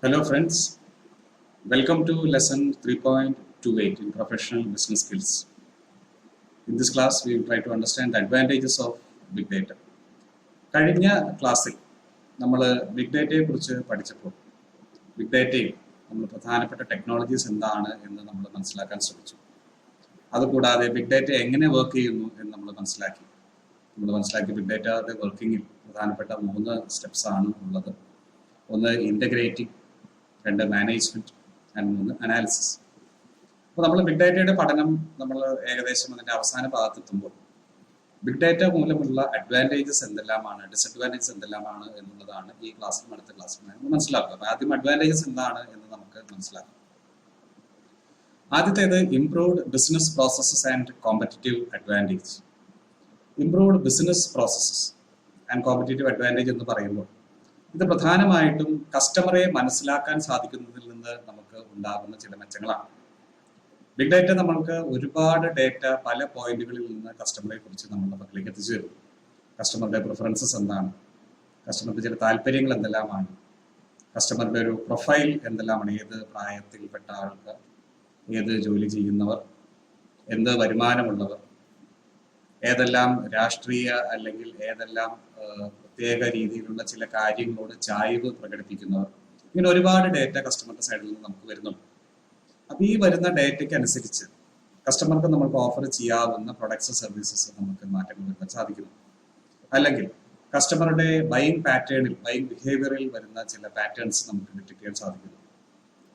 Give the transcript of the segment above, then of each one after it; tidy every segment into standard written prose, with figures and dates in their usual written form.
Hello friends, welcome to lesson 3.28 in professional business skills. In this class, we will try to understand the advantages of big data. കഴിഞ്ഞ ക്ലാസ്സിൽ നമ്മൾ big ഡേറ്റയെ കുറിച്ച് പഠിച്ചപ്പോൾ big ഡേറ്റയിൽ നമ്മൾ പ്രധാനപ്പെട്ട ടെക്നോളജീസ് എന്താണ് എന്ന് നമ്മൾ മനസ്സിലാക്കാൻ ശ്രമിച്ചു. അതുകൂടാതെ ബിഗ് ഡേറ്റ എങ്ങനെ വർക്ക് ചെയ്യുന്നു എന്ന് നമ്മൾ മനസ്സിലാക്കി. ബിഗ് ഡേറ്റയുടെ വർക്കിങ്ങിൽ പ്രധാനപ്പെട്ട 3 സ്റ്റെപ്സ് ആണ് ഉള്ളത്. ഒന്ന് ഇൻ്റഗ്രേറ്റിംഗ്, 2 മാനേജ്മെന്റ്, 3 അനാലിസിസ്. അപ്പോൾ നമ്മൾ ബിഗ് ഡേറ്റയുടെ പഠനം നമ്മൾ ഏകദേശം അതിൻ്റെ അവസാന ഭാഗത്തെത്തുമ്പോൾ ബിഗ് ഡേറ്റ മൂലമുള്ള അഡ്വാൻറ്റേജസ് എന്തെല്ലാമാണ്, ഡിസഡ്വാൻറ്റേജസ് എന്തെല്ലാമാണ് എന്നുള്ളതാണ് ഈ ക്ലാസ്സിലും അടുത്ത ക്ലാസ്സിലും നമ്മൾ മനസ്സിലാക്കുക. അപ്പോൾ ആദ്യം അഡ്വാൻറ്റേജസ് എന്താണ് എന്ന് നമുക്ക് മനസ്സിലാക്കാം. ആദ്യത്തേത് improved business processes and competitive advantage. Improved business processes and competitive advantage എന്ന് പറയുമ്പോൾ ഇത് പ്രധാനമായിട്ടും കസ്റ്റമറെ മനസ്സിലാക്കാൻ സാധിക്കുന്നതിൽ നിന്ന് നമുക്ക് ഉണ്ടാകുന്ന ചില മെച്ചങ്ങളാണ്. ബിഗ് ഡേറ്റ നമ്മൾക്ക് ഒരുപാട് ഡേറ്റ പല പോയിന്റുകളിൽ നിന്ന് കസ്റ്റമറെ കുറിച്ച് നമ്മുടെ പക്കലേക്ക് എത്തിച്ചു തരും. കസ്റ്റമറുടെ പ്രിഫറൻസസ് എന്താണ്, കസ്റ്റമറുടെ ചില താല്പര്യങ്ങൾ എന്തെല്ലാമാണ്, കസ്റ്റമറുടെ ഒരു പ്രൊഫൈൽ എന്തെല്ലാമാണ്, ഏത് പ്രായത്തിൽപ്പെട്ട ആൾക്കാർ, ഏത് ജോലി ചെയ്യുന്നവർ, എന്ത് വരുമാനമുള്ളവർ, ഏതെല്ലാം രാഷ്ട്രീയ അല്ലെങ്കിൽ ഏതെല്ലാം പ്രത്യേക രീതിയിലുള്ള ചില കാര്യങ്ങളോട് ചായ്വ് പ്രകടിപ്പിക്കുന്നവർ, ഇങ്ങനെ ഒരുപാട് ഡേറ്റ കസ്റ്റമറുടെ സൈഡിൽ നിന്ന് നമുക്ക് വരുന്നുണ്ട്. അപ്പോൾ ഈ വരുന്ന ഡേറ്റയ്ക്ക് അനുസരിച്ച് കസ്റ്റമർക്ക് നമുക്ക് ഓഫർ ചെയ്യാവുന്ന പ്രൊഡക്ട്സ് സർവീസസ് നമുക്ക് മാറ്റങ്ങൾ വരുത്താൻ സാധിക്കുന്നു. അല്ലെങ്കിൽ കസ്റ്റമറുടെ ബൈയിങ് പാറ്റേണിൽ, ബൈയിങ് ബിഹേവിയറിൽ വരുന്ന ചില പാറ്റേൺസ് നമുക്ക് ഡിറ്റക്ട് ചെയ്യാൻ സാധിക്കുന്നു.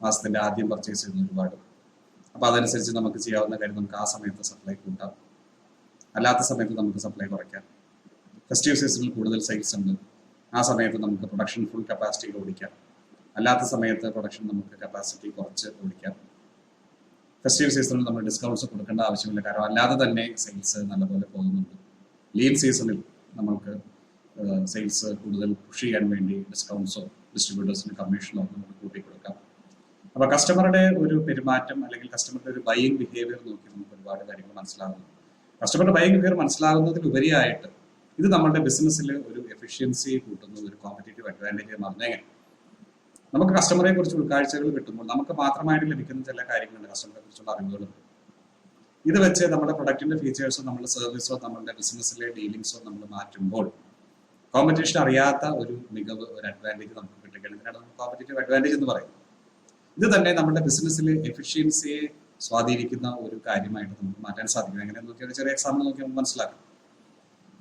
മാസത്തിന്റെ ആദ്യം പർച്ചേസ് ചെയ്യുന്ന ഒരുപാട്, അപ്പോൾ അതനുസരിച്ച് നമുക്ക് ചെയ്യാവുന്ന കാര്യം നമുക്ക് ആ സമയത്ത് സപ്ലൈ കൂട്ടാം, അല്ലാത്ത സമയത്ത് നമുക്ക് സപ്ലൈ കുറയ്ക്കാം. ഫെസ്റ്റീവ് സീസണിൽ കൂടുതൽ സെയിൽസ് ഉണ്ട്, ആ സമയത്ത് നമുക്ക് പ്രൊഡക്ഷൻ ഫുൾ കപ്പാസിറ്റിയിൽ ഓടിക്കാം, അല്ലാത്ത സമയത്ത് പ്രൊഡക്ഷൻ നമുക്ക് കപ്പാസിറ്റി കുറച്ച് ഓടിക്കാം. ഫെസ്റ്റീവ് സീസണിൽ നമ്മൾ ഡിസ്കൗണ്ട്സ് കൊടുക്കേണ്ട ആവശ്യമില്ല, കാരണം അല്ലാതെ തന്നെ സെയിൽസ് നല്ലപോലെ പോകുന്നുണ്ട്. ലീൻ സീസണിൽ നമുക്ക് സെയിൽസ് കൂടുതൽ പുഷ് ചെയ്യാൻ വേണ്ടി ഡിസ്കൗണ്ട്സോ ഡിസ്ട്രിബ്യൂട്ടേഴ്സിന് കമ്മീഷനോ നമുക്ക് കൂട്ടി കൊടുക്കാം. അപ്പോൾ കസ്റ്റമറുടെ ഒരു പെരുമാറ്റം അല്ലെങ്കിൽ കസ്റ്റമറുടെ ഒരു ബൈയിങ് ബിഹേവിയർ നോക്കി നമുക്ക് ഒരുപാട് കാര്യങ്ങൾ മനസ്സിലാകുന്നു. കസ്റ്റമറുടെ ബൈയിങ് ബിഹേവിയർ മനസ്സിലാകുന്നതിലുപരിയായിട്ട് ഇത് നമ്മുടെ ബിസിനസ്സിൽ ഒരു എഫിഷ്യൻസി കൂട്ടുന്ന ഒരു കോമ്പറ്റേറ്റീവ് അഡ്വാൻറ്റേജ് മാറുന്നെങ്ങനെ. നമുക്ക് കസ്റ്റമറെ കുറിച്ച് ഉൾക്കാഴ്ചകൾ കിട്ടുമ്പോൾ നമുക്ക് മാത്രമായിട്ട് ലഭിക്കുന്ന ചില കാര്യങ്ങളുണ്ട്, കസ്റ്റമറെ കുറിച്ചുള്ള അറിവുകളുണ്ട്. ഇത് വെച്ച് നമ്മുടെ പ്രൊഡക്റ്റിന്റെ ഫീച്ചേഴ്സോ നമ്മുടെ സർവീസോ നമ്മുടെ ബിസിനസ്സിലെ ഡീലിങ്സോ നമ്മൾ മാറ്റുമ്പോൾ കോമ്പറ്റീഷൻ അറിയാത്ത ഒരു മികവ്, ഒരു അഡ്വാൻറ്റേജ് നമുക്ക് കിട്ടുകയാണ്. ഇതിനാണ് നമ്മൾ കോമ്പറ്റേറ്റീവ് അഡ്വാൻറ്റേജ് എന്ന് പറയുന്നത്. ഇത് തന്നെ നമ്മുടെ ബിസിനസ്സിലെ എഫിഷ്യൻസിയെ സ്വാധീനിക്കുന്ന ഒരു കാര്യമായിട്ട് നമുക്ക് മാറ്റാൻ സാധിക്കും. എങ്ങനെയെന്ന് നോക്കിയാൽ ചെറിയ എക്സാമ്പിൾ നോക്കി നമുക്ക് മനസ്സിലാക്കാം.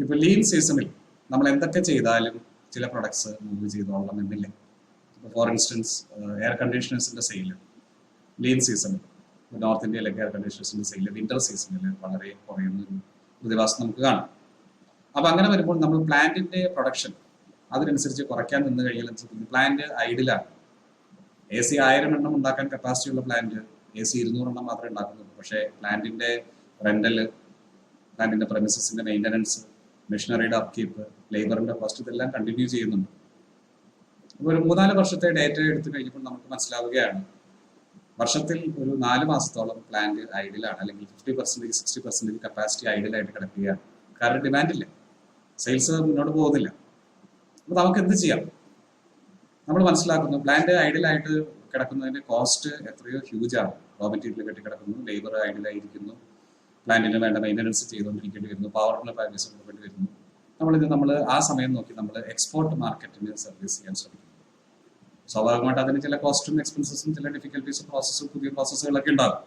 ഇപ്പോൾ ലീൻ സീസണിൽ നമ്മൾ എന്തൊക്കെ ചെയ്താലും ചില പ്രൊഡക്ട്സ് മൂവ് ചെയ്തോളണം എന്നില്ല. ഫോർ ഇൻസ്റ്റൻസ് എയർ കണ്ടീഷണേഴ്സിന്റെ സെയിൽ ലീൻ സീസണിൽ, നോർത്ത് ഇന്ത്യയിലൊക്കെ എയർ കണ്ടീഷണേഴ്സിന്റെ സെയിൽ വിന്റർ സീസണിൽ വളരെ കുറയുന്നൊരു പ്രതിഭാസം നമുക്ക് കാണാം. അപ്പൊ അങ്ങനെ വരുമ്പോൾ നമ്മൾ പ്ലാന്റിന്റെ പ്രൊഡക്ഷൻ അതിനനുസരിച്ച് കുറയ്ക്കാൻ നിന്ന് കഴിഞ്ഞാൽ പ്ലാന്റ് ഐഡിലാണ്. AC 1000 എണ്ണം ഉണ്ടാക്കാൻ കപ്പാസിറ്റി ഉള്ള പ്ലാന്റ് AC 200 എണ്ണം മാത്രമേ ഉണ്ടാക്കുന്നുള്ളൂ. പക്ഷേ പ്ലാന്റിന്റെ റെന്റല്, പ്ലാന്റിന്റെ പ്രമിസസിന്റെ മെയിൻ്റനൻസ്, മെഷീനറിയുടെ അപ്കീപ്പ്, ലേബറിന്റെ കോസ്റ്റ് ഇതെല്ലാം കണ്ടിന്യൂ ചെയ്യുന്നുണ്ട്. അപ്പോൾ ഒരു 3-4 വർഷത്തെ ഡേറ്റ എടുത്തു കഴിഞ്ഞപ്പോൾ നമുക്ക് മനസ്സിലാവുകയാണ്, വർഷത്തിൽ ഒരു 4 മാസത്തോളം പ്ലാന്റ് ഐഡിലാണ്, അല്ലെങ്കിൽ 50% 60% കപ്പാസിറ്റി ഐഡിലായിട്ട് കിടക്കുകയാണ്. കാരണം ഡിമാൻഡില്ല, സെയിൽസ് മുന്നോട്ട് പോകുന്നില്ല. അപ്പോൾ നമുക്ക് എന്ത് ചെയ്യാം? നമ്മൾ മനസ്സിലാക്കുന്നു പ്ലാന്റ് ഐഡിലായിട്ട് കിടക്കുന്നതിന്റെ കോസ്റ്റ് എത്രയോ ഹ്യൂജ് ആണ്. റോ മെറ്റീരിയൽ കെട്ടിക്കിടക്കുന്നു, ലേബർ ഐഡിലായിരിക്കുന്നു, പ്ലാന്റിന് വേണ്ട മെയിൻ്റനൻസ് ചെയ്തുകൊണ്ടിരിക്കേണ്ടി വരുന്നു, പവറിന് പൈസ കൊടുക്കേണ്ടി വരുന്നു. നമ്മൾ ആ സമയം നോക്കി നമ്മൾ എക്സ്പോർട്ട് മാർക്കറ്റിന് സർവീസ് ചെയ്യാൻ ശ്രമിക്കുന്നു. സ്വാഭാവികമായിട്ട് അതിന് ചില കോസ്റ്റും എക്സ്പെൻസസും ചില ഡിഫിക്കൽട്ടീസും പ്രോസസ്സും പുതിയ പ്രോസസ്സുകളൊക്കെ ഉണ്ടാകും.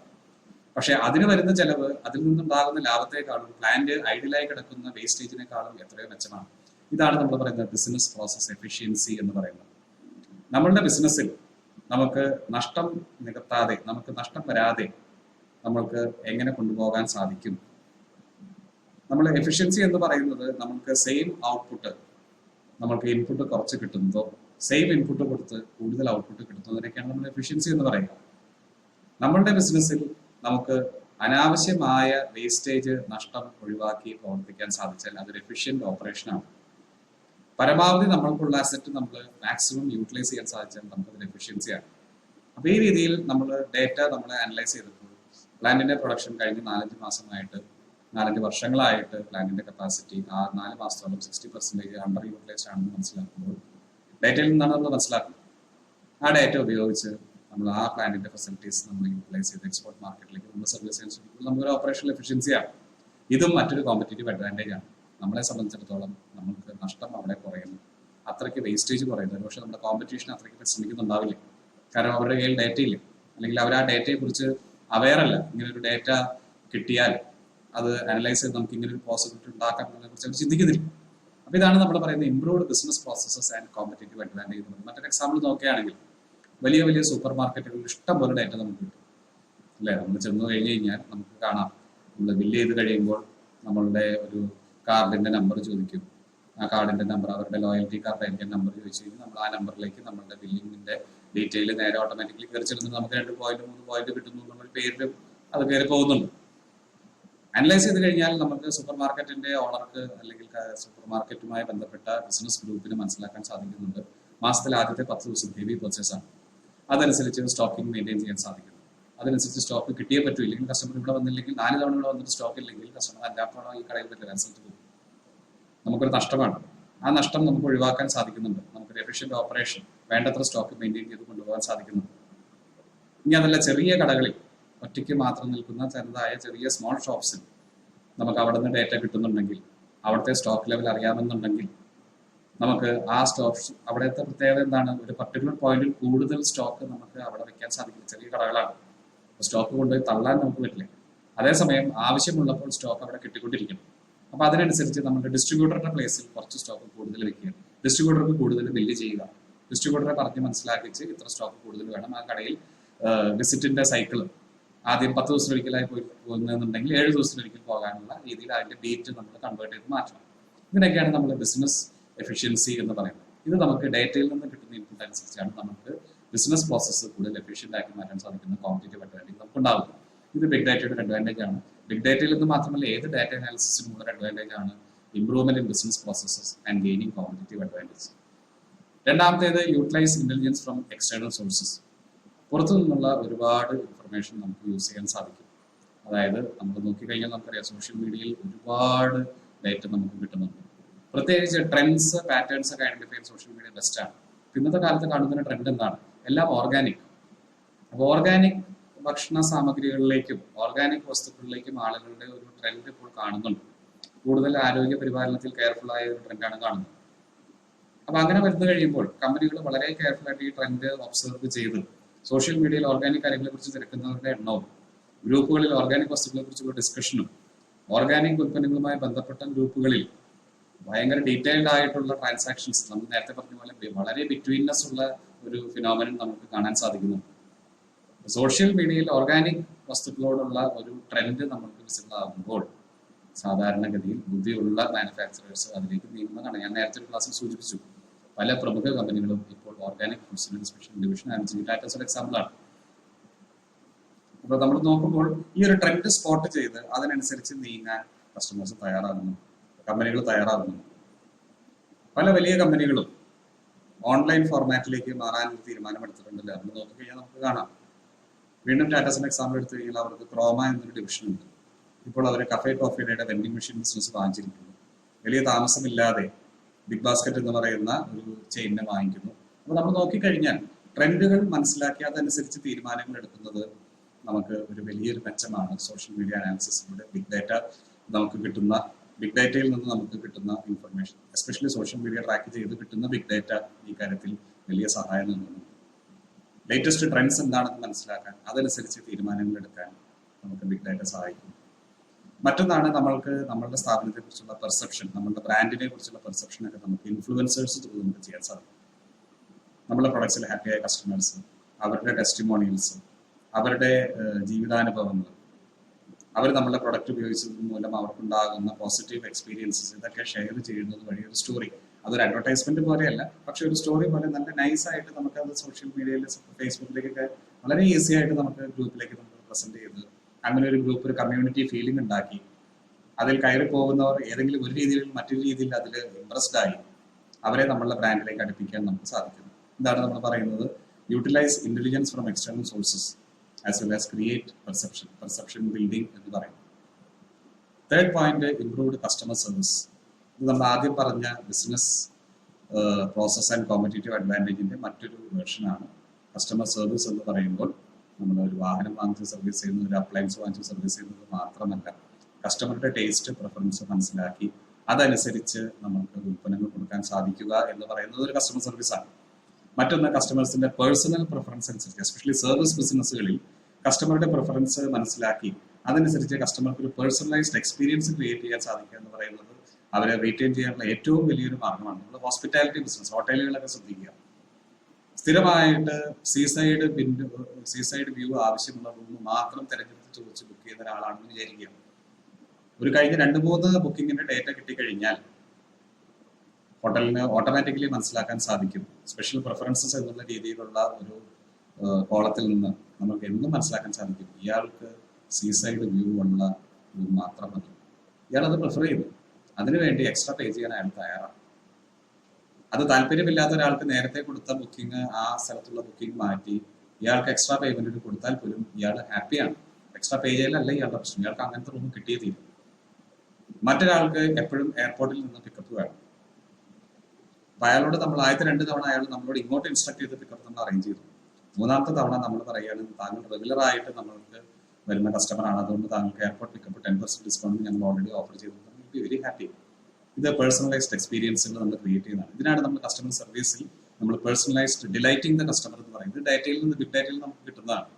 പക്ഷെ അതിന് വരുന്ന ചെലവ് അതിൽ നിന്നുണ്ടാകുന്ന ലാഭത്തെക്കാളും പ്ലാന്റ് ഐഡിലായി കിടക്കുന്ന വേസ്റ്റേജിനേക്കാളും എത്രയോ മെച്ചമാണ്. ഇതാണ് നമ്മൾ പറയുന്നത് ബിസിനസ് പ്രോസസ് എഫിഷ്യൻസി എന്ന് പറയുന്നത്. നമ്മളുടെ ബിസിനസ്സിൽ നമുക്ക് നഷ്ടം നികത്താതെ, നമുക്ക് നഷ്ടം വരാതെ നമ്മൾക്ക് എങ്ങനെ കൊണ്ടുപോകാൻ സാധിക്കും? നമ്മൾ എഫിഷ്യൻസി എന്ന് പറയുന്നത് നമുക്ക് സെയിം ഔട്ട്പുട്ട്, നമ്മൾക്ക് ഇൻപുട്ട് കുറച്ച് കിട്ടുന്നതോ സെയിം ഇൻപുട്ട് കൊടുത്ത് കൂടുതൽ ഔട്ട്പുട്ട് കിട്ടുന്നതിനൊക്കെയാണ് നമ്മൾ എഫിഷ്യൻസി എന്ന് പറയുക. നമ്മളുടെ ബിസിനസ്സിൽ നമുക്ക് അനാവശ്യമായ വേസ്റ്റേജ്, നഷ്ടം ഒഴിവാക്കി പ്രവർത്തിക്കാൻ സാധിച്ചാൽ അതൊരു എഫിഷ്യന്റ് ഓപ്പറേഷനാണ്. പരമാവധി നമ്മൾക്കുള്ള അസറ്റ് നമ്മൾ മാക്സിമം യൂട്ടിലൈസ് ചെയ്യാൻ സാധിച്ചാൽ നമുക്കതൊരു എഫിഷ്യൻസിയാണ്. അപ്പോൾ ഈ രീതിയിൽ നമ്മൾ ഡേറ്റ നമ്മൾ അനലൈസ് ചെയ്തപ്പോൾ പ്ലാന്റിന്റെ പ്രൊഡക്ഷൻ കഴിഞ്ഞ് 4-5 മാസമായിട്ട്, 4-5 വർഷങ്ങളായിട്ട് പ്ലാന്റിന്റെ കപ്പാസിറ്റി ആ 4 മാസത്തോളം 60% അണ്ടർ യൂട്ടിലൈസ്ഡ് ആണെന്ന് മനസ്സിലാക്കുമ്പോൾ ഡേറ്റയിൽ നിന്നാണ് നമ്മൾ മനസ്സിലാക്കുന്നത്. ആ ഡേറ്റ ഉപയോഗിച്ച് നമ്മൾ ആ പ്ലാന്റിന്റെ ഫെസിലിറ്റീസ് നമ്മൾ യൂട്ടിലൈസ് ചെയ്ത് എക്സ്പോർട്ട് മാർക്കറ്റിലേക്ക് നമ്മൾ സർവീസ് ചെയ്യാൻ ശ്രമിക്കുമ്പോൾ നമുക്കൊരു ഓപ്പറേഷണൽ എഫിഷ്യൻസിയാണ്. ഇതും മറ്റൊരു കോമ്പറ്റേറ്റീവ് അഡ്വാൻറ്റേജ് ആണ്. നമ്മളെ സംബന്ധിച്ചിടത്തോളം നമുക്ക് നഷ്ടം അവിടെ കുറയുന്നു, അത്രയ്ക്ക് വേസ്റ്റേജ് കുറയുന്നു. പക്ഷെ നമ്മുടെ കോമ്പറ്റീഷൻ അത്രയ്ക്ക് പരിശ്രമിക്കുന്നുണ്ടാവില്ല. കാരണം അവരുടെ കയ്യിൽ ഡേറ്റ ഇല്ല, അല്ലെങ്കിൽ അവർ ആ ഡേറ്റയെ കുറിച്ച് അവെയർ അല്ല. ഇങ്ങനെ ഒരു ഡേറ്റ കിട്ടിയാൽ അത് അനലൈസ് ചെയ്ത് നമുക്ക് ഇങ്ങനെ ഒരു പോസിബിലിറ്റി ഉണ്ടാക്കാം എന്നതിനെ കുറിച്ച് അവർ ചിന്തിക്കുന്നില്ല. അപ്പൊ ഇതാണ് നമ്മൾ പറയുന്ന improved business processes and competitive advantage. മറ്റൊരു എക്സാമ്പിൾ നോക്കുകയാണെങ്കിൽ വലിയ വലിയ സൂപ്പർ മാർക്കറ്റുകളിൽ ഇഷ്ടം പോലെ ഡേറ്റ നമുക്ക് കിട്ടും അല്ലേ. നമ്മൾ ചെന്ന് കഴിഞ്ഞ് കഴിഞ്ഞാൽ നമുക്ക് കാണാം, നമ്മൾ ബില്ല് ചെയ്ത് കഴിയുമ്പോൾ നമ്മളുടെ ഒരു കാർഡിന്റെ നമ്പർ ചോദിക്കും. ആ കാർഡിന്റെ നമ്പർ അവരുടെ ലോയൽറ്റി കാർഡായിരിക്കും നമ്പർ ചോദിച്ചു കഴിഞ്ഞാൽ നമ്മൾ ആ നമ്പറിലേക്ക് നമ്മളുടെ ബില്ലിങ്ങിന്റെ ഡീറ്റെയിൽ നേരെ ഓട്ടോമാറ്റിക്കലി കയറി ചെല്ലുന്നത് നമുക്ക് 2 പോയിന്റ് 3 പോയിന്റ് കിട്ടുന്നു നമ്മുടെ പേരിലും അത് കയറി പോകുന്നുണ്ട്. അനലൈസ് ചെയ്ത് കഴിഞ്ഞാൽ നമുക്ക് സൂപ്പർ മാർക്കറ്റിന്റെ ഓണർക്ക് അല്ലെങ്കിൽ സൂപ്പർ മാർക്കറ്റുമായി ബന്ധപ്പെട്ട ബിസിനസ് ഗ്രൂപ്പിന് മനസ്സിലാക്കാൻ സാധിക്കുന്നുണ്ട് മാസത്തിൽ ആദ്യത്തെ 10 ദിവസം ഹെവി പർച്ചേസ് ആണ്. അതനുസരിച്ച് സ്റ്റോക്കിംഗ് മെയിൻറ്റെയിൻ ചെയ്യാൻ സാധിക്കുന്നു. അതനുസരിച്ച് സ്റ്റോക്ക് കിട്ടിയേ പറ്റൂ. ഇല്ലെങ്കിൽ കസ്റ്റമർ ഇവിടെ വന്നില്ലെങ്കിൽ 4 തവണ ഇവിടെ വന്നിട്ട് സ്റ്റോക്ക് ഇല്ലെങ്കിൽ കസ്റ്റമർ 5-ാം തവണ ഈ കടയിൽ പറ്റില്ല, റിസൾട്ട് പോകും. നമുക്കൊരു നഷ്ടമാണ്. ആ നഷ്ടം നമുക്ക് ഒഴിവാക്കാൻ സാധിക്കുന്നുണ്ട്. നമുക്കൊരു എഫിഷ്യന്റ് ഓപ്പറേഷൻ വേണ്ടത്ര സ്റ്റോക്ക് മെയിൻറ്റെയിൻ ചെയ്ത് കൊണ്ടുപോകാൻ സാധിക്കുന്നുണ്ട്. ഇനി അതല്ല, ചെറിയ കടകളിൽ ഒറ്റയ്ക്ക് മാത്രം നിൽക്കുന്ന ചെറുതായ ചെറിയ സ്മോൾ ഷോപ്സിൽ നമുക്ക് അവിടെ നിന്ന് ഡേറ്റ കിട്ടുന്നുണ്ടെങ്കിൽ, അവിടുത്തെ സ്റ്റോക്ക് ലെവൽ അറിയാമെന്നുണ്ടെങ്കിൽ നമുക്ക് ആ സ്റ്റോക്ക് അവിടുത്തെ പ്രത്യേകത എന്താണ്, ഒരു പർട്ടിക്കുലർ പോയിന്റിൽ കൂടുതൽ സ്റ്റോക്ക് നമുക്ക് അവിടെ വെക്കാൻ സാധിക്കും. ചെറിയ കടകളാണ്, സ്റ്റോക്ക് കൊണ്ടുപോയി തള്ളാൻ നമുക്ക് പറ്റില്ല. അതേസമയം ആവശ്യമുള്ളപ്പോൾ സ്റ്റോക്ക് അവിടെ കിട്ടിക്കൊണ്ടിരിക്കണം. അപ്പൊ അതിനനുസരിച്ച് നമ്മുടെ ഡിസ്ട്രിബ്യൂട്ടറുടെ പ്ലേസിൽ കുറച്ച് സ്റ്റോക്ക് കൂടുതൽ വെക്കുക, ഡിസ്ട്രിബ്യൂട്ടർക്ക് കൂടുതൽ ബില്ല് ചെയ്യുക, ഡിസ്ട്രിബ്യൂട്ടറെ പറഞ്ഞ് മനസ്സിലാക്കിച്ച് ഇത്ര സ്റ്റോക്ക് കൂടുതൽ വേണം. ആ കടയിൽ വിസിറ്റിന്റെ സൈക്കിൾ ആദ്യം 10 ദിവസത്തിലൊരിക്കലായി പോകുന്നുണ്ടെങ്കിൽ 7 ദിവസത്തിലൊരിക്കൽ പോകാനുള്ള രീതിയിൽ അതിന്റെ ഡേറ്റ് നമ്മൾ കൺവേർട്ട് ചെയ്ത് മാറ്റണം. ഇതിനൊക്കെയാണ് നമ്മൾ ബിസിനസ് എഫിഷ്യൻസി എന്ന് പറയുന്നത്. ഇത് നമുക്ക് ഡേറ്റയിൽ നിന്ന് കിട്ടുന്ന ഇൻപുട്ട് അനുസരിച്ചാണ് നമുക്ക് ബിസിനസ് പ്രോസസ്സ് കൂടുതൽ എഫിഷ്യന്റ് ആക്കി മാറ്റാൻ സാധിക്കുന്ന കോമ്പറ്റേറ്റീവ് അഡ്വാൻറ്റേജ് നമുക്ക് ഉണ്ടാകും. ഇത് ബിഗ് ഡാറ്റയുടെ ഒരു അഡ്വാൻറ്റേജ് ആണ്. ബിഗ് ഡാറ്റയിൽ നിന്ന് മാത്രമല്ല, ഏത് ഡാറ്റ അനാലിസിസിനും ഒരു അഡ്വാൻറ്റേജ് ആണ് improvement in business processes and gaining competitive advantage. രണ്ടാമത്തേത് utilise intelligence from external sources. പുറത്തു നിന്നുള്ള ഒരുപാട് ഇൻഫർമേഷൻ നമുക്ക് യൂസ് ചെയ്യാൻ സാധിക്കും. അതായത് നമ്മൾ നോക്കിക്കഴിഞ്ഞാൽ നമുക്കറിയാം, സോഷ്യൽ മീഡിയയിൽ ഒരുപാട് ഡേറ്റ നമുക്ക് കിട്ടുന്നുണ്ട്. പ്രത്യേകിച്ച് ട്രെൻഡ്സ്, പാറ്റേൺസ് ഒക്കെ ഐഡന്റിഫൈ ചെയ്യാൻ സോഷ്യൽ മീഡിയ ബെസ്റ്റ് ആണ്. ഇന്നത്തെ കാലത്ത് കാണുന്ന ട്രെൻഡ് എന്താണ്? എല്ലാം ഓർഗാനിക്. അപ്പോൾ ഓർഗാനിക് ഭക്ഷണ സാമഗ്രികളിലേക്കും ഓർഗാനിക് വസ്തുക്കളിലേക്കും ആളുകളുടെ ഒരു ട്രെൻഡ് ഇപ്പോൾ കാണുന്നുണ്ട്. കൂടുതൽ ആരോഗ്യ പരിപാലനത്തിൽ കെയർഫുൾ ആയ ഒരു ട്രെൻഡാണ് കാണുന്നത്. അപ്പൊ അങ്ങനെ വരുന്നു കഴിയുമ്പോൾ കമ്പനികൾ വളരെ കെയർഫുൾ ആയിട്ട് ഈ ട്രെൻഡ് ഒബ്സർവ് ചെയ്ത് സോഷ്യൽ മീഡിയയിൽ ഓർഗാനിക് കാര്യങ്ങളെ കുറിച്ച് തിരക്കുന്നവരുടെ എണ്ണവും ഗ്രൂപ്പുകളിൽ ഓർഗാനിക് വസ്തുക്കളെ കുറിച്ചുള്ള ഡിസ്കഷനും ഓർഗാനിക് ഉൽപ്പന്നങ്ങളുമായി ബന്ധപ്പെട്ട ഗ്രൂപ്പുകളിൽ ഭയങ്കര ഡീറ്റെയിൽഡ് ആയിട്ടുള്ള ട്രാൻസാക്ഷൻസ്, നമ്മൾ നേരത്തെ പറഞ്ഞ പോലെ വളരെ ബിറ്റ്വീൻനെസ് ഉള്ള ഒരു ഫിനോമിനൻ നമുക്ക് കാണാൻ സാധിക്കുന്നു. സോഷ്യൽ മീഡിയയിൽ ഓർഗാനിക് വസ്തുക്കളോടുള്ള ഒരു ട്രെൻഡ് നമുക്ക് വിസിബിൾ ആകുമ്പോൾ സാധാരണഗതിയിൽ ബുദ്ധിയുള്ള മാനുഫാക്ചറേഴ്സ് അതിലേക്ക് നീങ്ങുന്നതാണ്. ഞാൻ നേരത്തെ ഒരു ക്ലാസ്സിൽ സൂചിപ്പിച്ചു, പല പ്രമുഖ കമ്പനികളും ഇപ്പോൾ ഓർഗാനിക് ഫുഡ്സിന്റെ സ്പെഷ്യൽ ഡിവിഷൻ ആരംഭിച്ചു. ടാറ്റാസ് ഒരു എക്സാമ്പിളാണ്. അപ്പോൾ നമ്മൾ നോക്കുമ്പോൾ ഈ ഒരു ട്രെൻഡ് സ്പോട്ട് ചെയ്ത് അതിനനുസരിച്ച് നീങ്ങാൻ കസ്റ്റമേഴ്സ് തയ്യാറാകുന്നു, കമ്പനികൾ തയ്യാറാകുന്നു. പല വലിയ കമ്പനികളും ഓൺലൈൻ ഫോർമാറ്റിലേക്ക് മാറാൻ തീരുമാനമെടുത്തിട്ടുണ്ടല്ലോ. നമ്മൾ നോക്കിക്കഴിഞ്ഞാൽ നമുക്ക് കാണാം. വീണ്ടും ടാറ്റാസിന്റെ എക്സാമ്പിൾ എടുത്തു കഴിഞ്ഞാൽ അവർക്ക് ക്രോമ എന്നൊരു ഡിവിഷൻ ഉണ്ട്. ഇപ്പോൾ അവർ കഫേ കോഫിയുടെ വെൻഡിങ് മെഷീൻ ബിസിനസ് വാങ്ങിച്ചിരിക്കുന്നു. വലിയ താമസമില്ലാതെ ബിഗ് ബാസ്ക്കറ്റ് എന്ന് പറയുന്ന ഒരു ചെയിനെ വാങ്ങിക്കുന്നു. അപ്പോൾ നമ്മൾ നോക്കിക്കഴിഞ്ഞാൽ ട്രെൻഡുകൾ മനസ്സിലാക്കി അതനുസരിച്ച് തീരുമാനങ്ങൾ എടുക്കുന്നത് നമുക്ക് ഒരു വലിയൊരു മെച്ചമാണ്. സോഷ്യൽ മീഡിയ അനാലിസിസിലൂടെ ബിഗ് ഡാറ്റ നമുക്ക് കിട്ടുന്ന, ബിഗ് ഡാറ്റയിൽ നിന്ന് നമുക്ക് കിട്ടുന്ന information, especially social media track ചെയ്ത് കിട്ടുന്ന ബിഗ് ഡാറ്റ ഈ കാര്യത്തിൽ വലിയ സഹായം നൽകുന്നു. ലേറ്റസ്റ്റ് ട്രെൻഡ്സ് എന്താണെന്ന് മനസ്സിലാക്കാൻ അതനുസരിച്ച് തീരുമാനങ്ങൾ എടുക്കാൻ നമുക്ക് ബിഗ് ഡാറ്റ സഹായിക്കും. മറ്റൊന്നാണ് നമ്മൾക്ക് നമ്മളുടെ സ്ഥാപനത്തെ കുറിച്ചുള്ള പെർസെപ്ഷൻ, നമ്മളുടെ ബ്രാൻഡിനെ കുറിച്ചുള്ള പെർസെപ്ഷൻ ഒക്കെ നമുക്ക് ഇൻഫ്ലുവൻസേഴ്സ് ത്രൂ നമുക്ക് ചെയ്യാൻ സാധിക്കും. നമ്മുടെ പ്രൊഡക്ട്സിൽ ഹാപ്പിയായ കസ്റ്റമേഴ്സ്, അവരുടെ ടെസ്റ്റിമോണിയൽസ്, അവരുടെ ജീവിതാനുഭവങ്ങൾ, അവർ നമ്മുടെ പ്രൊഡക്റ്റ് ഉപയോഗിച്ചത് മൂലം അവർക്കുണ്ടാകുന്ന പോസിറ്റീവ് എക്സ്പീരിയൻസസ്, ഇതൊക്കെ ഷെയർ ചെയ്യുന്നത് വഴി ഒരു സ്റ്റോറി, അതൊരു അഡ്വർടൈസ്മെന്റ് പോലെയല്ല, പക്ഷെ ഒരു സ്റ്റോറി പോലെ നല്ല നൈസായിട്ട് നമുക്കത് സോഷ്യൽ മീഡിയയിൽ, ഫേസ്ബുക്കിലേക്കൊക്കെ വളരെ ഈസി ആയിട്ട് നമുക്ക് ഗ്രൂപ്പിലേക്ക് നമുക്ക് പ്രസന്റ് ചെയ്ത് അങ്ങനെ ഒരു ഗ്രൂപ്പ്, ഒരു കമ്മ്യൂണിറ്റി ഫീലിംഗ് ഉണ്ടാക്കി അതിൽ കയറി പോകുന്നവർ ഏതെങ്കിലും ഒരു രീതിയിൽ മറ്റൊരു രീതിയിൽ അതിൽ ഇംപ്രസ്ഡ് ആയി അവരെ നമ്മളുടെ ബ്രാൻഡിലേക്ക് അടുപ്പിക്കാൻ നമുക്ക് സാധിക്കുന്നു. ഇതാണ് നമ്മൾ പറയുന്നത് utilise intelligence from external sources as well as create perception building എന്ന് പറയുന്നത്. Third point, improved customer service. ഇത് നമ്മൾ ആദ്യം പറഞ്ഞ ബിസിനസ് പ്രോസസ് ആൻഡ് കോമ്പറ്റേറ്റീവ് അഡ്വാൻറ്റേജിന്റെ മറ്റൊരു വേർഷനാണ്. കസ്റ്റമർ സർവീസ് എന്ന് പറയുമ്പോൾ നമ്മൾ ഒരു വാഹനം വാങ്ങിച്ച് സർവീസ് ചെയ്യുന്നത്, ഒരു അപ്ലയൻസ് വാങ്ങിച്ച് സർവീസ് ചെയ്യുന്നത് മാത്രമല്ല, കസ്റ്റമറുടെ ടേസ്റ്റ് പ്രിഫറൻസ് മനസ്സിലാക്കി അതനുസരിച്ച് നമുക്ക് ഉൽപ്പന്നങ്ങൾ കൊടുക്കാൻ സാധിക്കുക എന്ന് പറയുന്നത് ഒരു കസ്റ്റമർ സർവീസാണ്. മറ്റൊന്ന്, കസ്റ്റമേഴ്സിന്റെ പേഴ്സണൽ പ്രിഫറൻസ് അനുസരിച്ച്, എസ്പെഷ്യലി സർവീസ് ബിസിനസ്സുകളിൽ കസ്റ്റമറുടെ പ്രിഫറൻസ് മനസ്സിലാക്കി അതനുസരിച്ച് കസ്റ്റമർക്ക് ഒരു പേഴ്സണലൈസ്ഡ് എക്സ്പീരിയൻസ് ക്രിയേറ്റ് ചെയ്യാൻ സാധിക്കുക എന്ന് പറയുന്നത് അവരെ റീറ്റെയിൻ ചെയ്യാനുള്ള ഏറ്റവും വലിയൊരു മാർഗമാണ്. നമ്മൾ ഹോസ്പിറ്റാലിറ്റി ബിസിനസ്, ഹോട്ടലുകളൊക്കെ ശ്രദ്ധിക്കുക. സ്ഥിരമായിട്ട് സീസൈഡ് വ്യൂ ആവശ്യമുള്ള റൂം മാത്രം തിരഞ്ഞെടുത്ത് ചോദിച്ച് ബുക്ക് ചെയ്യുന്ന ഒരാളാണെന്ന് വിചാരിക്കുക. ഒരു കഴിഞ്ഞ 2-3 ബുക്കിങ്ങിന്റെ ഡേറ്റ കിട്ടിക്കഴിഞ്ഞാൽ ഹോട്ടലിന് ഓട്ടോമാറ്റിക്കലി മനസ്സിലാക്കാൻ സാധിക്കും. സ്പെഷ്യൽ പ്രിഫറൻസസ് എന്നുള്ള രീതിയിലുള്ള ഒരു കോളത്തിൽ നിന്ന് നമുക്ക് എന്നും മനസ്സിലാക്കാൻ സാധിക്കും, ഇയാൾക്ക് സീസൈഡ് വ്യൂ ഉള്ള റൂം മാത്രം മതി, ഇയാളത് പ്രിഫർ ചെയ്തു, അതിനുവേണ്ടി എക്സ്ട്രാ പേ ചെയ്യാൻ അയാൾ തയ്യാറാണ്. അത് താല്പര്യമില്ലാത്ത ഒരാൾക്ക് നേരത്തെ കൊടുത്ത ബുക്കിംഗ്, ആ സ്ഥലത്തുള്ള ബുക്കിംഗ് മാറ്റി ഇയാൾക്ക് എക്സ്ട്രാ പേയ്മെന്റ് കൊടുത്താൽ പോലും ഇയാൾ ഹാപ്പിയാണ്. എക്സ്ട്രാ പേ ചെയ്യലല്ല ഇയാളുടെ പ്രശ്നം, ഇയാൾക്ക് അങ്ങനത്തെ റൂം കിട്ടിയേ തീരും. മറ്റൊരാൾക്ക് എപ്പോഴും എയർപോർട്ടിൽ നിന്ന് പിക്കപ്പ് വേണം. അപ്പൊ അയാളോട് നമ്മൾ ആദ്യത്തെ 2 തവണ അയാൾ നമ്മളോട് ഇങ്ങോട്ട് ഇൻസ്ട്രക്ട് ചെയ്ത് പിക്കപ്പ് നമ്മൾ അറേഞ്ച് ചെയ്തു. 3ാമത്തെ തവണ നമ്മൾ പറയുകയാണ്, താങ്കൾ റെഗുലർ ആയിട്ട് നമ്മൾക്ക് വരുന്ന കസ്റ്റമറാണ്, അതുകൊണ്ട് താങ്കൾക്ക് എയർപോർട്ട് പിക്കപ്പ് 10% ഡിസ്കൗണ്ട് ഞങ്ങൾ ഓൾറെഡി ഓഫർ ചെയ്തിട്ടുണ്ട്, ബി വെരി ഹാപ്പി. ഇത് പേഴ്സണലൈസ്ഡ് എക്സ്പീരിയൻസുകൾ നമ്മൾ ക്രിയേറ്റ് ചെയ്യുന്നതാണ്. ഇതിനാണ് നമ്മൾ കസ്റ്റമർ സർവീസിൽ നമ്മൾ പേഴ്സണലൈസ്ഡ് ഡിലൈറ്റിംഗ് ദ കസ്റ്റമർ എന്ന് പറയുന്നത്. ഡാറ്റയിൽ നിന്ന് ബിഗ് ഡാറ്റയിൽ നമുക്ക് കിട്ടുന്നതാണ്.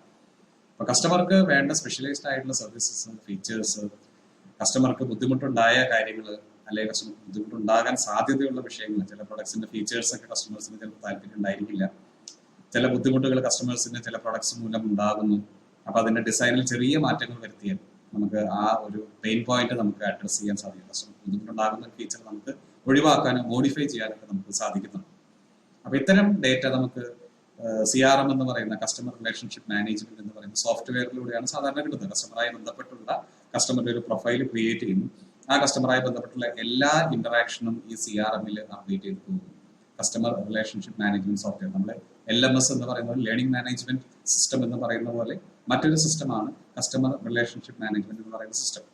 അപ്പൊ കസ്റ്റമർക്ക് വേണ്ട സ്പെഷ്യലൈസ്ഡ് ആയിട്ടുള്ള സർവീസസ്, ഫീച്ചേഴ്സ്, കസ്റ്റമർക്ക് ബുദ്ധിമുട്ടുണ്ടായ കാര്യങ്ങൾ, അല്ലെങ്കിൽ കസ്റ്റമർക്ക് ബുദ്ധിമുട്ടുണ്ടാകാൻ സാധ്യതയുള്ള വിഷയങ്ങൾ, ചില പ്രൊഡക്ട്സിന്റെ ഫീച്ചേഴ്സ് ഒക്കെ കസ്റ്റമേഴ്സിന് ചിലപ്പോൾ താല്പര്യം ഉണ്ടായിരിക്കില്ല, ചില ബുദ്ധിമുട്ടുകൾ കസ്റ്റമേഴ്സിന് ചില പ്രൊഡക്ട്സ് മൂലം ഉണ്ടാകുന്നു. അപ്പൊ അതിന്റെ ഡിസൈനിൽ ചെറിയ മാറ്റങ്ങൾ വരുത്തിയാൽ നമുക്ക് ആ ഒരു പെയിൻ പോയിന്റ് നമുക്ക് അഡ്രസ് ചെയ്യാൻ സാധിക്കും. കസ്റ്റമർ ബുദ്ധിമുട്ടുണ്ടാകുന്ന ഫീച്ചർ നമുക്ക് ഒഴിവാക്കാനും മോഡിഫൈ ചെയ്യാനൊക്കെ നമുക്ക് സാധിക്കുന്നുണ്ട്. അപ്പൊ ഇത്തരം ഡേറ്റ നമുക്ക് CRM എന്ന് പറയുന്ന കസ്റ്റമർ റിലേഷൻഷിപ്പ് മാനേജ്മെന്റ് എന്ന് പറയുന്ന സോഫ്റ്റ്വെയറിലൂടെയാണ് സാധാരണ കിട്ടുന്നത്. കസ്റ്റമറായി ബന്ധപ്പെട്ടുള്ള കസ്റ്റമറുടെ ഒരു പ്രൊഫൈൽ ക്രിയേറ്റ് ചെയ്യുന്നു. ആ കസ്റ്റമറായി ബന്ധപ്പെട്ടുള്ള എല്ലാ ഇന്ററാക്ഷനും ഈ CRM-ൽ അപ്ഡേറ്റ് ചെയ്ത് പോകുന്നു. കസ്റ്റമർ റിലേഷൻഷിപ്പ് മാനേജ്മെന്റ് സോഫ്റ്റ്വെയർ, നമ്മൾ LMS എന്ന് പറയുന്ന ലേണിംഗ് മാനേജ്മെന്റ് സിസ്റ്റം എന്ന് പറയുന്ന പോലെ മറ്റൊരു സിസ്റ്റമാണ് കസ്റ്റമർ റിലേഷൻഷിപ്പ് മാനേജ്മെന്റ് എന്ന് പറയുന്ന സിസ്റ്റം.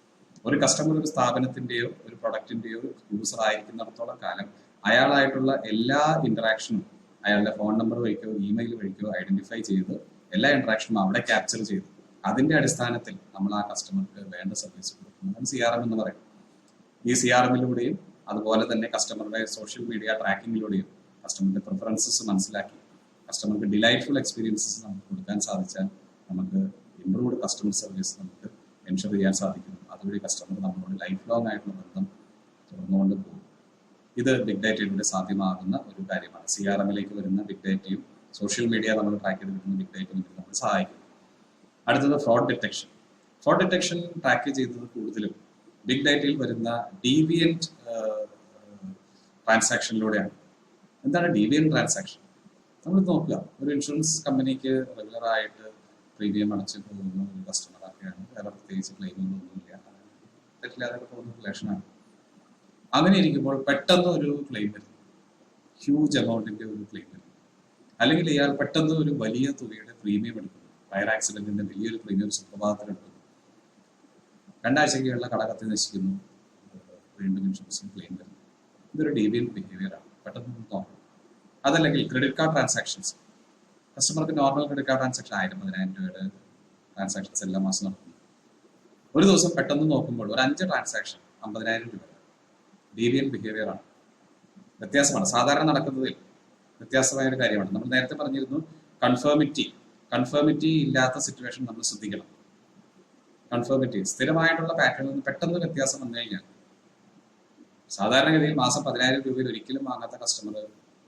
ഒരു കസ്റ്റമർ ഒരു സ്ഥാപനത്തിന്റെയോ ഒരു പ്രൊഡക്റ്റിന്റെയോ യൂസർ ആയിരിക്കുന്നിടത്തോളം കാലം അയാളായിട്ടുള്ള എല്ലാ ഇന്ററാക്ഷനും അയാളുടെ ഫോൺ നമ്പർ വഴിക്കോ ഇമെയിൽ വഴിക്കോ ഐഡന്റിഫൈ ചെയ്ത് എല്ലാ ഇന്ററാക്ഷനും അവിടെ ക്യാപ്ചർ ചെയ്ത് അതിന്റെ അടിസ്ഥാനത്തിൽ നമ്മൾ ആ കസ്റ്റമർക്ക് വേണ്ട സർവീസ് കൊടുക്കുന്നതാണ് CRM എന്ന് പറയുന്നത്. ഈ CRM-ലൂടെയും അതുപോലെ തന്നെ കസ്റ്റമറുടെ സോഷ്യൽ മീഡിയ ട്രാക്കിങ്ങിലൂടെയും കസ്റ്റമറുടെ പ്രിഫറൻസസ് മനസ്സിലാക്കി കസ്റ്റമർക്ക് ഡിലൈറ്റ്ഫുൾ എക്സ്പീരിയൻസസ് നമുക്ക് കൊടുക്കാൻ സാധിച്ചാൽ നമുക്ക് ഇംപ്രൂവ്ഡ് കസ്റ്റമർ സർവീസ് നമുക്ക് എൻഷുർ ചെയ്യാൻ സാധിക്കുന്നു. അതുവഴി കസ്റ്റമർ നമ്മളോട് ലൈഫ് ലോങ് ആയിട്ടുള്ള ബന്ധം തുറന്നുകൊണ്ട് പോകും. ഇത് ബിഗ് ഡാറ്റയിലൂടെ സാധ്യമാകുന്ന ഒരു കാര്യമാണ്. CRM-ലേക്ക് വരുന്ന ബിഗ് ഡാറ്റയും സോഷ്യൽ മീഡിയ നമ്മൾ ട്രാക്ക് ചെയ്ത് കിട്ടുന്ന ബിഗ് ഡാറ്റയും ഇതിൽ നമ്മൾ സഹായിക്കും. അടുത്തത് fraud detection. Fraud detection track ചെയ്തത് കൂടുതലും ബിഗ് ഡാറ്റയിൽ വരുന്ന ഡീവിയന്റ് ട്രാൻസാക്ഷനിലൂടെയാണ്. എന്താണ് ഡീവിയന്റ് ട്രാൻസാക്ഷൻ? നമ്മൾ നോക്കുക, ഒരു ഇൻഷുറൻസ് കമ്പനിക്ക് റെഗുലർ ആയിട്ട് പ്രീമിയം അടച്ച് പോകുന്ന ഒരു കസ്റ്റമറൊക്കെയാണ്, വേറെ പ്രത്യേകിച്ച് ക്ലെയിമുകളൊന്നുമില്ല, തെറ്റില്ലാതെ പോകുന്ന റിലേഷനാണ്. അങ്ങനെ ഇരിക്കുമ്പോൾ പെട്ടെന്ന് ഒരു ക്ലെയിം വരുന്നു, ഹ്യൂജ് എമൗണ്ടിന്റെ ഒരു ക്ലെയിം വരുന്നു, അല്ലെങ്കിൽ ഇയാൾ പെട്ടെന്ന് ഒരു വലിയ തുകയുടെ പ്രീമിയം എടുക്കുന്നു, ഫയർ ആക്സിഡന്റിന്റെ വലിയൊരു പ്രീമിയം സുപ്രഭാതത്തിൽ എടുക്കുന്നു, 2 ആഴ്ചയ്ക്കുള്ള കടകത്തി നശിക്കുന്നു, വീണ്ടും ഇൻഷുറൻസിന് ക്ലെയിം വരുന്നു. ഇതൊരു ഡീവിയന്റ് ബിഹേവിയർ ആണ്, പെട്ടെന്ന് നോക്കണം. അതല്ലെങ്കിൽ ക്രെഡിറ്റ് കാർഡ് ട്രാൻസാക്ഷൻസ്. കസ്റ്റമർക്ക് നോർമൽ ക്രെഡിറ്റ് കാർഡ് ട്രാൻസാക്ഷൻ 1000-10,000 രൂപയുടെ ട്രാൻസാക്ഷൻസ് എല്ലാ മാസം നടത്തുന്നു. ഒരു ദിവസം പെട്ടെന്ന് നോക്കുമ്പോൾ ഒരു 5 ട്രാൻസാക്ഷൻ 50,000 രൂപ. ഡീവിയന്റ് ബിഹേവിയർ ആണ്, വ്യത്യാസമാണ്, സാധാരണ നടക്കുന്നതിൽ വ്യത്യാസമായ ഒരു കാര്യമാണ്. നമ്മൾ നേരത്തെ പറഞ്ഞിരുന്നു കൺഫേമിറ്റി ഇല്ലാത്ത സിറ്റുവേഷൻ നമ്മൾ ശ്രദ്ധിക്കണം. കൺഫേമിറ്റി, സ്ഥിരമായിട്ടുള്ള പാറ്റേണിൽ നിന്ന് പെട്ടെന്ന് വ്യത്യാസം വന്നു കഴിഞ്ഞാൽ, സാധാരണഗതിയിൽ മാസം 10,000 രൂപയിൽ ഒരിക്കലും വാങ്ങാത്ത കസ്റ്റമർ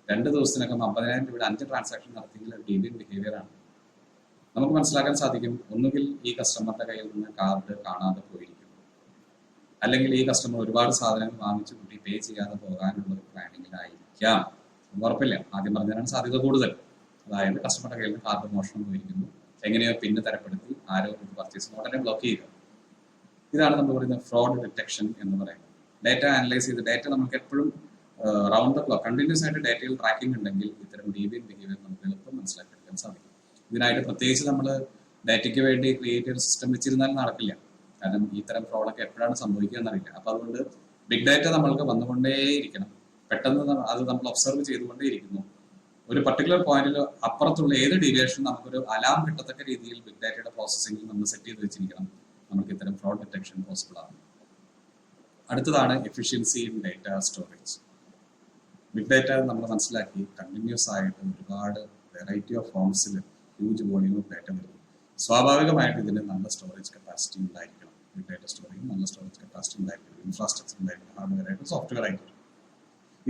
2 ദിവസത്തിനകം 50,000 രൂപയുടെ 5 ട്രാൻസാക്ഷൻ നടത്തിയെങ്കിൽ അത് ഡീവിയന്റ് ബിഹേവിയർ ആണ്. നമുക്ക് മനസ്സിലാക്കാൻ സാധിക്കും, ഒന്നുകിൽ ഈ കസ്റ്റമറുടെ കയ്യിൽ നിന്ന് കാർഡ് കാണാതെ പോയിരിക്കും, അല്ലെങ്കിൽ ഈ കസ്റ്റമർ ഒരുപാട് സാധനങ്ങൾ വാങ്ങിച്ചു കൂട്ടി പേ ചെയ്യാതെ പോകാനുള്ള ഒരു പ്ലാനിങ്ങിലായിരിക്കാം. ഉറപ്പില്ല, ആദ്യം പറഞ്ഞാലാണ് സാധ്യത കൂടുതൽ. അതായത് കസ്റ്റമറുടെ കയ്യിൽ നിന്ന് കാർഡ് മോഷണം പോയിരിക്കുന്നു, എങ്ങനെയോ പിന്ന് തരപ്പെടുത്തി ആരോ ഇത് പർച്ചേസ് ഉടനെ ബ്ലോക്ക് ചെയ്യുക. ഇതാണ് നമ്മൾ പറയുന്നത് ഫ്രോഡ് ഡിറ്റക്ഷൻ എന്ന് പറയുന്നത്. ഡാറ്റ അനലൈസ് ചെയ്ത് ഡാറ്റ നമുക്ക് എപ്പോഴും റൗണ്ട് ദ ക്ലോക്ക് കണ്ടിന്യൂസ് ആയിട്ട് ഡാറ്റയിൽ ട്രാക്കിംഗ് ഉണ്ടെങ്കിൽ ഇത്തരം ഡീവിയന്റ് ബിഹേവിയർ നമുക്ക് എളുപ്പം മനസ്സിലാക്കിയെടുക്കാൻ സാധിക്കും. ഇതിനായിട്ട് പ്രത്യേകിച്ച് നമ്മൾ ഡാറ്റയ്ക്ക് വേണ്ടി ക്രിയേറ്റ് ചെയ്ത സിസ്റ്റം വെച്ചിരുന്നാൽ നടക്കില്ല. കാരണം ഇത്തരം ഫ്രോഡൊക്കെ എപ്പോഴാണ് സംഭവിക്കുക എന്നറിയില്ല. അപ്പൊ അതുകൊണ്ട് ബിഗ് ഡാറ്റ നമ്മൾക്ക് വന്നുകൊണ്ടേയിരിക്കണം. പെട്ടെന്ന് അത് നമ്മൾ ഒബ്സർവ് ചെയ്തുകൊണ്ടേയിരിക്കുന്നു. ഒരു പർട്ടിക്കുലർ പോയിന്റിൽ അപ്പുറത്തുള്ള ഏത് ഡീവിയേഷൻ നമുക്കൊരു അലാം കിട്ടത്തക്ക രീതിയിൽ ബിഗ് ഡാറ്റയുടെ പ്രോസസ്സിംഗിൽ നമ്മൾ സെറ്റ് ചെയ്ത് വെച്ചിരിക്കണം. നമുക്ക് ഇത്തരം ഫ്രോഡ് ഡിറ്റക്ഷൻ പോസിബിൾ ആണ്. അടുത്തതാണ് efficiency in data storage. Big data നമ്മൾ മനസ്സിലാക്കി കണ്ടിന്യൂസ് ആയിട്ട് ഒരുപാട് വെറൈറ്റി ഓഫ് ഫോംസിൽ ഹ്യൂജ് വോളിയം ഓഫ് ഡാറ്റ വരുന്നു. സ്വാഭാവികമായിട്ട് ഇതിന് നല്ല സ്റ്റോറേജ് കപ്പാസിറ്റി ഉണ്ടായിരിക്കണം. ബിഗ് ഡാറ്റ സ്റ്റോറേജ് നല്ല സ്റ്റോറേജ് കപ്പാസിറ്റി ഉണ്ടായിരിക്കണം, ഇൻഫ്രാസ്ട്രക്ചർ ഉണ്ടായിരിക്കണം, ഹാർഡ്വെയർ ആയിട്ട് സോഫ്റ്റ്വെയർ ആയിട്ട്.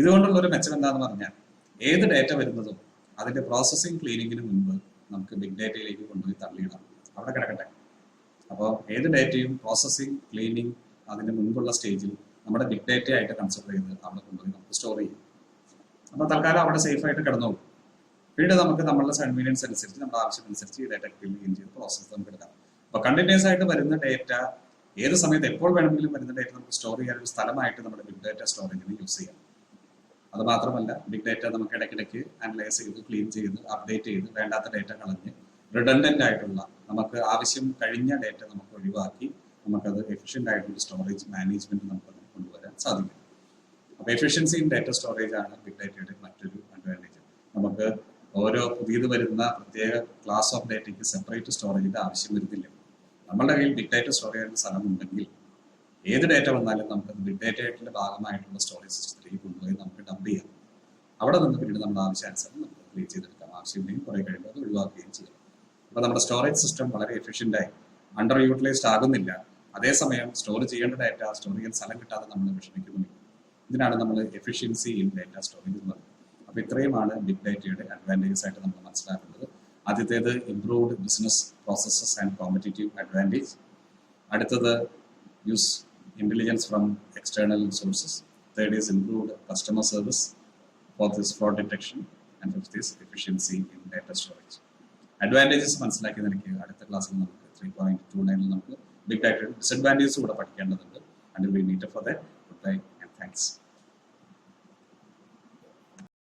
ഇതുകൊണ്ടുള്ള ഒരു മെച്ചം എന്താണെന്ന് പറഞ്ഞാൽ ഏത് ഡാറ്റ വരുന്നതും അതിന്റെ പ്രോസസ്സിംഗ് ക്ലീനിങ്ങിന് മുൻപ് നമുക്ക് ബിഗ് ഡാറ്റയിലേക്ക് കൊണ്ടുപോയി തള്ളിയിടാം, അവിടെ കിടക്കട്ടെ. അപ്പോൾ ഏത് ഡാറ്റയും പ്രോസസ്സിംഗ് ക്ലീനിങ് അതിന് മുൻപുള്ള സ്റ്റേജിൽ നമ്മുടെ ബിഗ് ഡാറ്റ ആയിട്ട് കൺസിഡർ ചെയ്ത് അവിടെ കൊണ്ടുപോയി നമുക്ക് സ്റ്റോർ ചെയ്യും. അപ്പോൾ തൽക്കാലം അവിടെ സേഫ് ആയിട്ട് കിടന്നോളും. പിന്നീട് നമുക്ക് നമ്മളുടെ കൺവീനിയൻസ് അനുസരിച്ച് നമ്മുടെ ആവശ്യമനുസരിച്ച് ഈ ഡാറ്റ ക്ലീൻ ചെയ്ത് പ്രോസസ്സ് നമുക്ക് എടുക്കാം. അപ്പോൾ കണ്ടിന്യൂസ് ആയിട്ട് വരുന്ന ഡാറ്റ ഏത് സമയത്ത് എപ്പോൾ വേണമെങ്കിലും വരുന്ന ഡാറ്റ നമുക്ക് സ്റ്റോർ ചെയ്യാൻ ഒരു സ്ഥലമായിട്ട് നമ്മുടെ ബിഗ് ഡാറ്റ സ്റ്റോറേജിന് യൂസ് ചെയ്യാം. അത് മാത്രമല്ല ബിഗ് ഡാറ്റ നമുക്ക് ഇടയ്ക്കിടയ്ക്ക് അനലൈസ് ചെയ്ത് ക്ലീൻ ചെയ്ത് അപ്ഡേറ്റ് ചെയ്ത് വേണ്ടാത്ത ഡാറ്റ കളഞ്ഞ് റിഡൻഡന്റ് ആയിട്ടുള്ള നമുക്ക് ആവശ്യം കഴിഞ്ഞ ഡാറ്റ നമുക്ക് ഒഴിവാക്കി നമുക്കത് എഫിഷ്യൻ്റ് ആയിട്ടുള്ള സ്റ്റോറേജ് മാനേജ്മെന്റ് നമുക്കത് കൊണ്ടുവരാൻ സാധിക്കും. അപ്പോൾ എഫിഷ്യൻസി ഇൻ ഡാറ്റ സ്റ്റോറേജ് ആണ് ബിഗ് ഡാറ്റയുടെ മറ്റൊരു അഡ്വാൻറ്റേജ്. നമുക്ക് ഓരോ പുതിയത് വരുന്ന പ്രത്യേക ക്ലാസ് ഓഫ് ഡാറ്റയ്ക്ക് സെപ്പറേറ്റ് സ്റ്റോറേജിന്റെ ആവശ്യം വരുന്നില്ല. നമ്മുടെ കയ്യിൽ ബിഗ് ഡാറ്റ സ്റ്റോർ ചെയ്യാനുള്ള സ്ഥലമുണ്ടെങ്കിൽ ഏത് ഡാറ്റ വന്നാലും നമുക്ക് ബിഗ് ഡാറ്റയുടെ ഭാഗമായിട്ടുള്ള സ്റ്റോറേജ് സിസ്റ്റത്തിലേക്ക് കൊണ്ടുപോയി നമുക്ക് ഡംപ് ചെയ്യാം. അവിടെ നിന്ന് പിന്നീട് നമ്മുടെ ആവശ്യാനുസരണം നമുക്ക് ക്ലീൻ ചെയ്തെടുക്കാം. ആവശ്യമുണ്ടെങ്കിൽ കുറേ കഴിയുമ്പോൾ അത് ഒഴിവാക്കുകയും ചെയ്യാം. അപ്പോൾ നമ്മുടെ സ്റ്റോറേജ് സിസ്റ്റം വളരെ എഫിഷ്യൻ്റായി അണ്ടർ യൂട്ടിലൈസ്ഡ് ആകുന്നില്ല. അതേസമയം സ്റ്റോർ ചെയ്യേണ്ട ഡാറ്റ സ്റ്റോർ ചെയ്യാൻ സ്ഥലം കിട്ടാതെ നമ്മൾ വിഷമിക്കുന്നുമില്ല. ഇതിനാണ് നമ്മൾ എഫിഷ്യൻസി ഇൻ ഡാറ്റ സ്റ്റോറേജ് എന്ന് പറയുന്നത്. അപ്പോൾ ഇത്രയുമാണ് ബിഗ് ഡാറ്റയുടെ അഡ്വാൻറ്റേജസ് ആയിട്ട് നമ്മൾ മനസ്സിലാക്കുന്നത്. ആദ്യത്തേത് improved business processes and competitive advantage. അടുത്തത് use intelligence from external sources. Third is improved customer service. Fourth is fraud detection. And fifth is efficiency in data storage. Advantages മനസ്സിലാക്കി നിനക്ക് അടുത്ത ക്ലാസ്സിൽ നമുക്ക് 3.29 നമുക്ക് ബിഗ് ഡാറ്റയുടെ ഡിസഡ്വാൻറ്റേജസ് കൂടെ പഠിക്കേണ്ടതുണ്ട്. Until we meet up for that, goodbye and thanks.